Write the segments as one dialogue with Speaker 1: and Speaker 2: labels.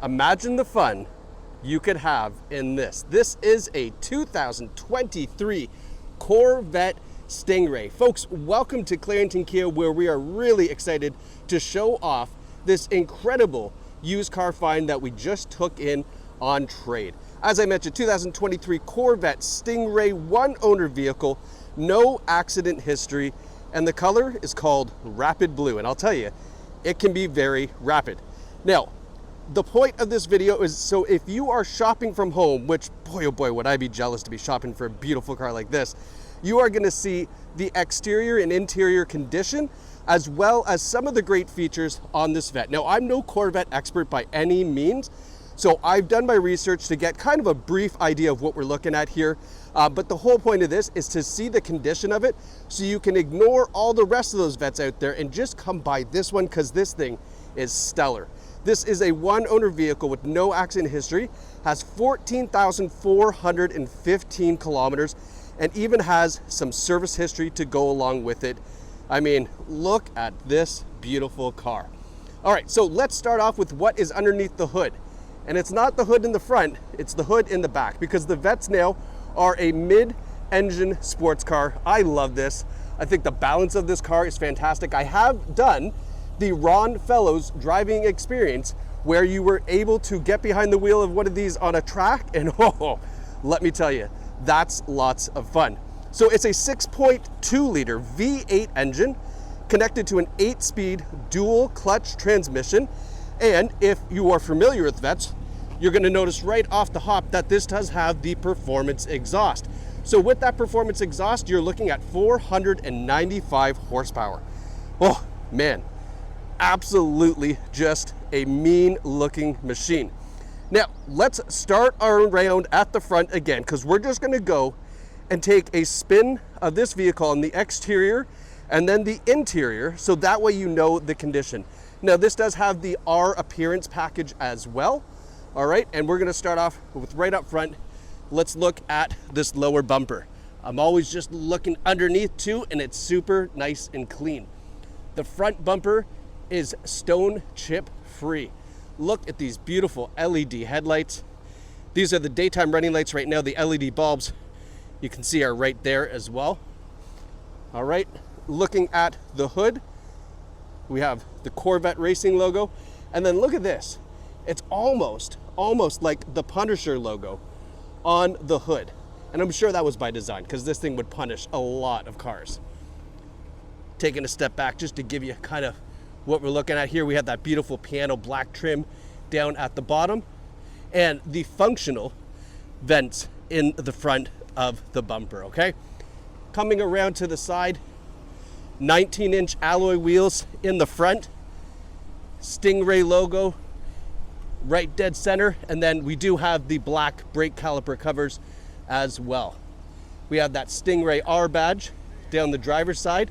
Speaker 1: Imagine the fun you could have in this. This is a 2023 Corvette Stingray. Folks, welcome to Clarington Kia, where we are really excited to show off this incredible used car find that we just took in on trade. As I mentioned, 2023 Corvette Stingray, one owner vehicle, no accident history, and the color is called Rapid Blue. And I'll tell you, it can be very rapid. Now, the point of this video is so if you are shopping from home, which boy, oh boy, would I be jealous to be shopping for a beautiful car like this, you are gonna see the exterior and interior condition, as well as some of the great features on this Vette. Now, I'm no Corvette expert by any means, so I've done my research to get kind of a brief idea of what we're looking at here. But the whole point of this is to see the condition of it so you can ignore all the rest of those Vettes out there and just come buy this one, because this thing is stellar. This is a one owner vehicle with no accident history, has 14,415 kilometers, and even has some service history to go along with it. I mean, look at this beautiful car. All right, so let's start off with what is underneath the hood. And it's not the hood in the front, it's the hood in the back, because the Vettes now are a mid-engine sports car. I love this. I think the balance of this car is fantastic. I have done the Ron Fellows driving experience where you were able to get behind the wheel of one of these on a track, and oh, let me tell you, that's lots of fun. So it's a 6.2 liter V8 engine connected to an 8-speed dual clutch transmission. And if you are familiar with Vettes, you're gonna notice right off the hop that this does have the performance exhaust. So with that performance exhaust, you're looking at 495 horsepower. Oh man, absolutely just a mean looking machine. Now, let's start our round at the front again, because we're just gonna go and take a spin of this vehicle on the exterior and then the interior, so that way you know the condition. Now, this does have the R appearance package as well. All right, and we're gonna start off with right up front. Let's look at this lower bumper. I'm always just looking underneath too, and it's super nice and clean. The front bumper is stone chip free. Look at these beautiful LED headlights. These are the daytime running lights right now. The LED bulbs you can see are right there as well. All right, looking at the hood, we have the Corvette Racing logo, and then look at this. It's almost like the Punisher logo on the hood. And I'm sure that was by design, because this thing would punish a lot of cars. Taking a step back just to give you kind of what we're looking at here, we have that beautiful piano black trim down at the bottom and the functional vents in the front of the bumper, okay? Coming around to the side, 19-inch alloy wheels in the front, Stingray logo right dead center, and then we do have the black brake caliper covers as well. We have that Stingray R badge down the driver's side,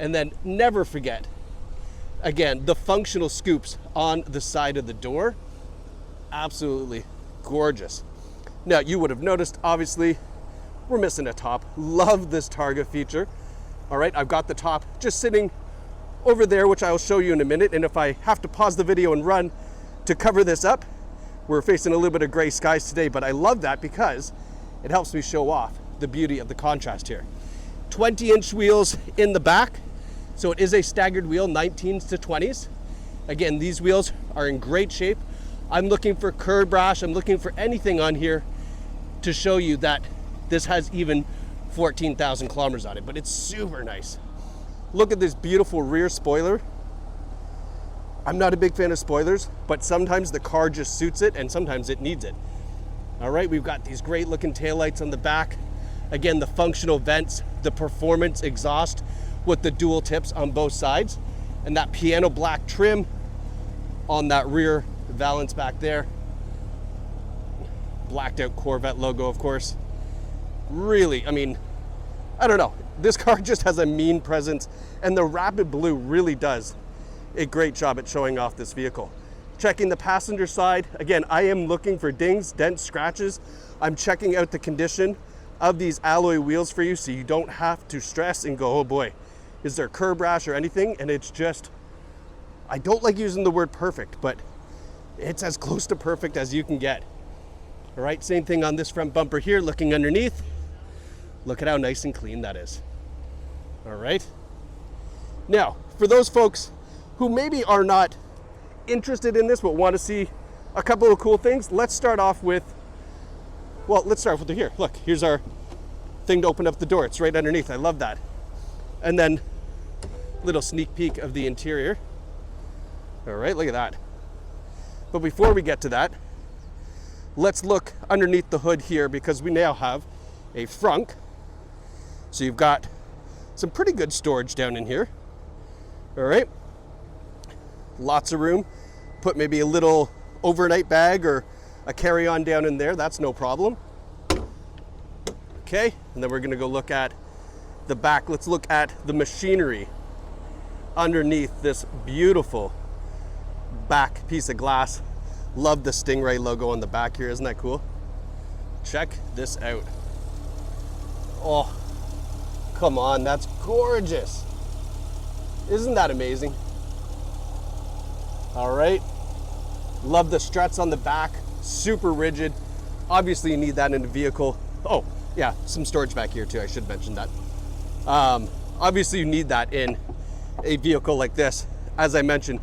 Speaker 1: and then never forget, again, the functional scoops on the side of the door. Absolutely gorgeous. Now, you would have noticed, obviously, we're missing a top. Love this Targa feature. All right, I've got the top just sitting over there, which I'll show you in a minute. And if I have to pause the video and run to cover this up, we're facing a little bit of gray skies today, but I love that because it helps me show off the beauty of the contrast here. 20-inch wheels in the back. So it is a staggered wheel, 19s to 20s. Again, these wheels are in great shape. I'm looking for curb rash. I'm looking for anything on here to show you that this has even 14,000 kilometers on it, but it's super nice. Look at this beautiful rear spoiler. I'm not a big fan of spoilers, but sometimes the car just suits it and sometimes it needs it. All right, we've got these great looking taillights on the back. Again, the functional vents, the performance exhaust with the dual tips on both sides, and that piano black trim on that rear valance back there. Blacked out Corvette logo, of course. Really, I mean, I don't know. This car just has a mean presence, and the Rapid Blue really does a great job at showing off this vehicle. Checking the passenger side, again, I am looking for dings, dents, scratches. I'm checking out the condition of these alloy wheels for you so you don't have to stress and go, oh boy, is there curb rash or anything? And it's just, I don't like using the word perfect, but It's as close to perfect as you can get. All right, same thing on this front bumper here, looking underneath. Look at how nice and clean that is. All right. Now, for those folks who maybe are not interested in this but want to see a couple of cool things, let's start off with, well, let's start with here. Look, here's our thing to open up the door. It's right underneath. I love that. And then little sneak peek of the interior. All right, look at that. But before we get to that, let's look underneath the hood here, because we now have a frunk. So you've got some pretty good storage down in here. All right. Lots of room. Put maybe a little overnight bag or a carry-on down in there. That's no problem. Okay, and then we're gonna go look at the back. Let's look at the machinery underneath this beautiful back piece of glass. Love the Stingray logo on the back here. Isn't that cool? Check this out. Oh, come on, that's gorgeous. Isn't that amazing? All right. Love the struts on the back, super rigid. Obviously you need that in a vehicle. Oh, yeah, some storage back here too, I should mention that. Obviously you need that in a vehicle like this. As I mentioned,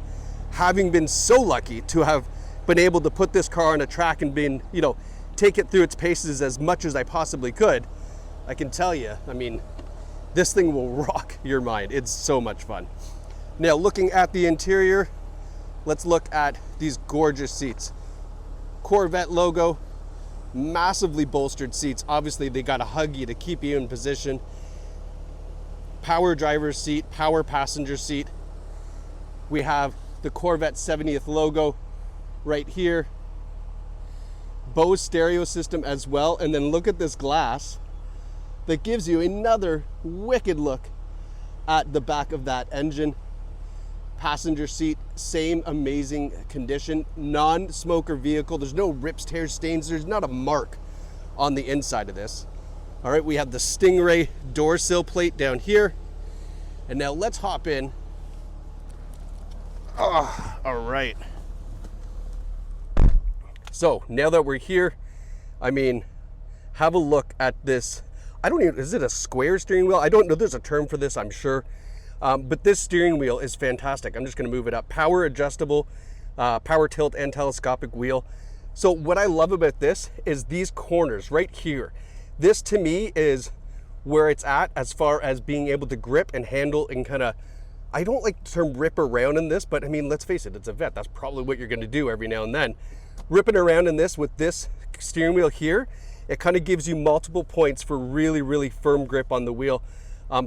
Speaker 1: having been so lucky to have been able to put this car on a track and been, you know, take it through its paces as much as I possibly could, I can tell you, I mean, this thing will rock your mind. It's so much fun. Now, looking at the interior, let's look at these gorgeous seats. Corvette logo, massively bolstered seats. Obviously, they gotta hug you to keep you in position. Power driver's seat, power passenger seat. We have the Corvette 70th logo right here. Bose stereo system as well. And then look at this glass that gives you another wicked look at the back of that engine. Passenger seat, same amazing condition. Non-smoker vehicle. There's no rips, tears, stains. There's not a mark on the inside of this. All right, we have the Stingray door sill plate down here. And now let's hop in. Oh, all right. So now that we're here, I mean, have a look at this. I don't even, is it a square steering wheel? I don't know, there's a term for this, I'm sure. But this steering wheel is fantastic. I'm just gonna move it up. Power adjustable, power tilt and telescopic wheel. So what I love about this is these corners right here. This to me is where it's at as far as being able to grip and handle and kind of, I don't like the term rip around in this, but I mean, let's face it, it's a Vette. That's probably what you're gonna do every now and then. Ripping around in this with this steering wheel here, it kind of gives you multiple points for really, really firm grip on the wheel.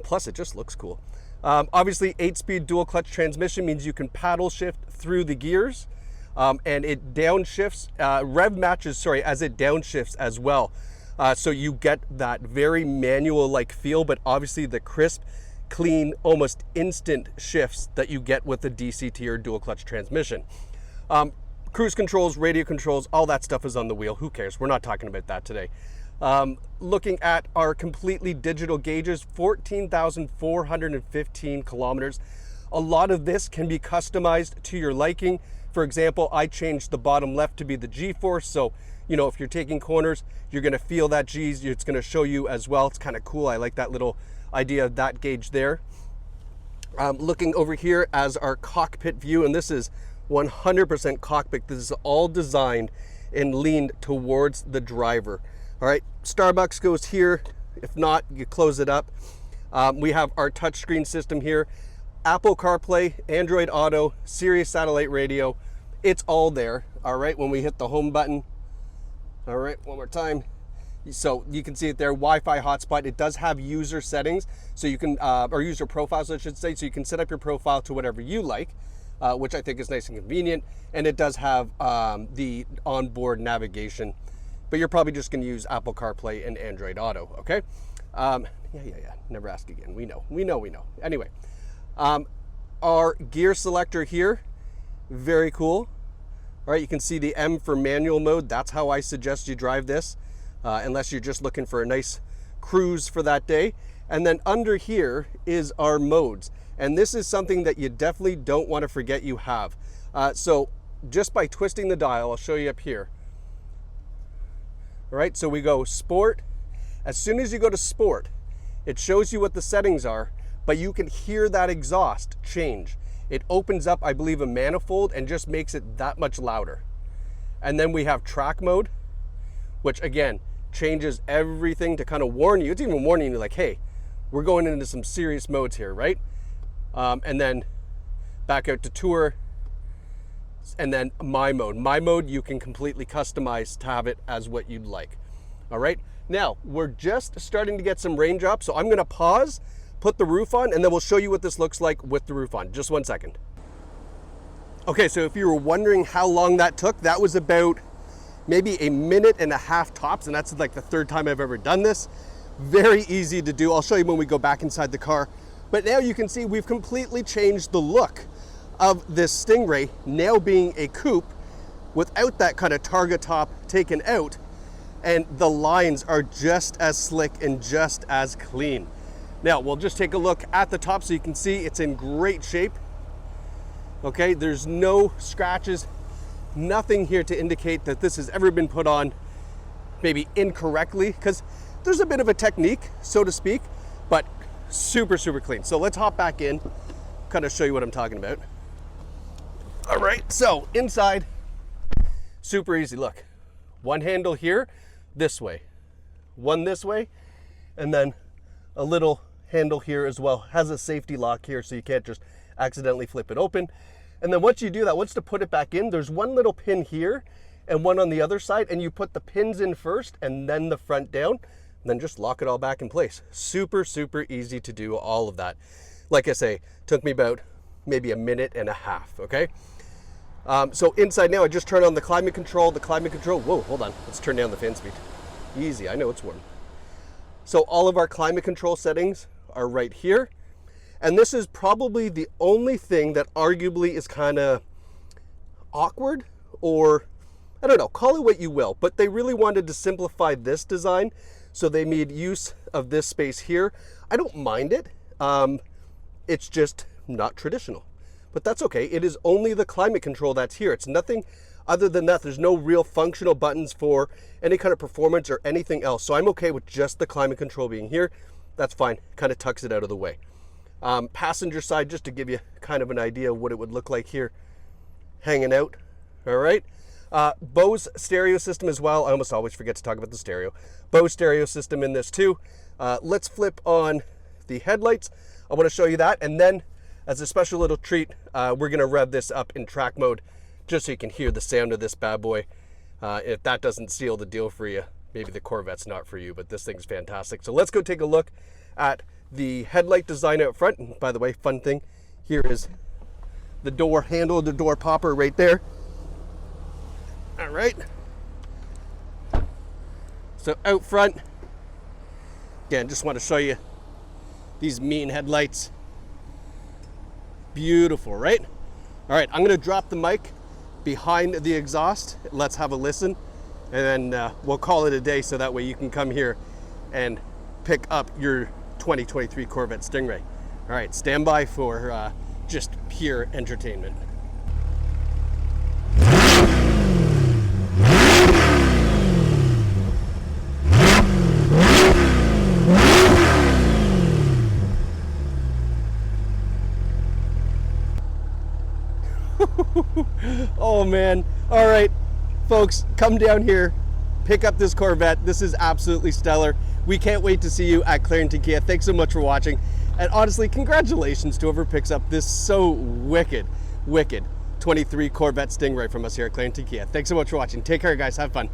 Speaker 1: Plus it just looks cool. Obviously 8-speed dual clutch transmission means you can paddle shift through the gears, and it downshifts, rev matches, sorry, as it downshifts as well. So you get that very manual-like feel, but obviously the crisp, clean, almost instant shifts that you get with the DCT or dual clutch transmission. Cruise controls, radio controls, all that stuff is on the wheel. Who cares? We're not talking about that today. Looking at our completely digital gauges, 14,415 kilometers. A lot of this can be customized to your liking. For example, I changed the bottom left to be the G-force. So, you know, if you're taking corners, you're gonna feel that G's, it's gonna show you as well. It's kind of cool. I like that little idea of that gauge there. Looking over here as our cockpit view, and this is 100% cockpit. This is all designed and leaned towards the driver. All right, Starbucks goes here. If not, you close it up. We have our touchscreen system here. Apple CarPlay, Android Auto, Sirius satellite radio. It's all there, all right, when we hit the home button. All right, one more time. So you can see it there, Wi-Fi hotspot. It does have user settings, so you can, or user profiles, I should say, so you can set up your profile to whatever you like, which I think is nice and convenient. And it does have the onboard navigation, but you're probably just gonna use Apple CarPlay and Android Auto, okay? Yeah, never ask again, we know. Anyway, our gear selector here, very cool. All right, you can see the M for manual mode. That's how I suggest you drive this, unless you're just looking for a nice cruise for that day. And then under here is our modes. And this is something that you definitely don't want to forget you have. So just by twisting the dial, I'll show you up here. All right, so we go sport. As soon as you go to sport, it shows you what the settings are, but you can hear that exhaust change. It opens up, I believe, a manifold and just makes it that much louder. And then we have track mode, which again, changes everything to kind of warn you. It's even warning you like, hey, we're going into some serious modes here, right? And then back out to tour, and then my mode. My mode you can completely customize to have it as what you'd like. All right, now we're just starting to get some range up, so I'm gonna pause, put the roof on, and then we'll show you what this looks like with the roof on. Just 1 second. Okay, so if you were wondering how long that took, that was about maybe a minute and a half tops, and that's like the third time I've ever done this. Very easy to do. I'll show you when we go back inside the car. But now you can see we've completely changed the look of this Stingray, now being a coupe without that kind of targa top taken out, and the lines are just as slick and just as clean. Now we'll just take a look at the top so you can see it's in great shape. Okay, there's no scratches, nothing here to indicate that this has ever been put on maybe incorrectly, because there's a bit of a technique, so to speak, but super, super clean. So let's hop back in, kind of show you what I'm talking about. All right, so inside, super easy. Look, one handle here, this way, one this way, and then a little handle here as well. Has a safety lock here, so you can't just accidentally flip it open. And then once you do that, once to put it back in, there's one little pin here and one on the other side, and you put the pins in first and then the front down, and then just lock it all back in place. Super, super easy to do all of that. Like I say, took me about maybe a minute and a half, okay? So inside now, I just turned on the climate control. Whoa, hold on. Let's turn down the fan speed. Easy, I know it's warm. So all of our climate control settings are right here. And this is probably the only thing that arguably is kind of awkward, or I don't know, call it what you will, but they really wanted to simplify this design. So they made use of this space here. I don't mind it. It's just not traditional, but that's okay. It is only the climate control that's here. It's nothing other than that. There's no real functional buttons for any kind of performance or anything else. So I'm okay with just the climate control being here. That's fine. Kind of tucks it out of the way. Passenger side, just to give you kind of an idea of what it would look like here, hanging out. All right. Bose stereo system as well. I almost always forget to talk about the stereo. Bose stereo system in this too. Let's flip on the headlights. I want to show you that, and then as a special little treat, we're going to rev this up in track mode just so you can hear the sound of this bad boy. If that doesn't seal the deal for you, maybe the Corvette's not for you, but this thing's fantastic. So let's go take a look at the headlight design out front. And by the way, fun thing, here is the door handle, the door popper right there. All right. So out front, again, just want to show you these mean headlights. Beautiful, right? All right, I'm going to drop the mic behind the exhaust. Let's have a listen, and then we'll call it a day, so that way you can come here and pick up your 2023 Corvette Stingray. All right, stand by for just pure entertainment. Oh man. All right, folks, come down here, pick up this Corvette. This is absolutely stellar. We can't wait to see you at Clarington Kia. Thanks so much for watching. And honestly, congratulations to whoever picks up this so wicked 23 Corvette Stingray from us here at Clarington Kia. Thanks so much for watching. Take care, guys. Have fun.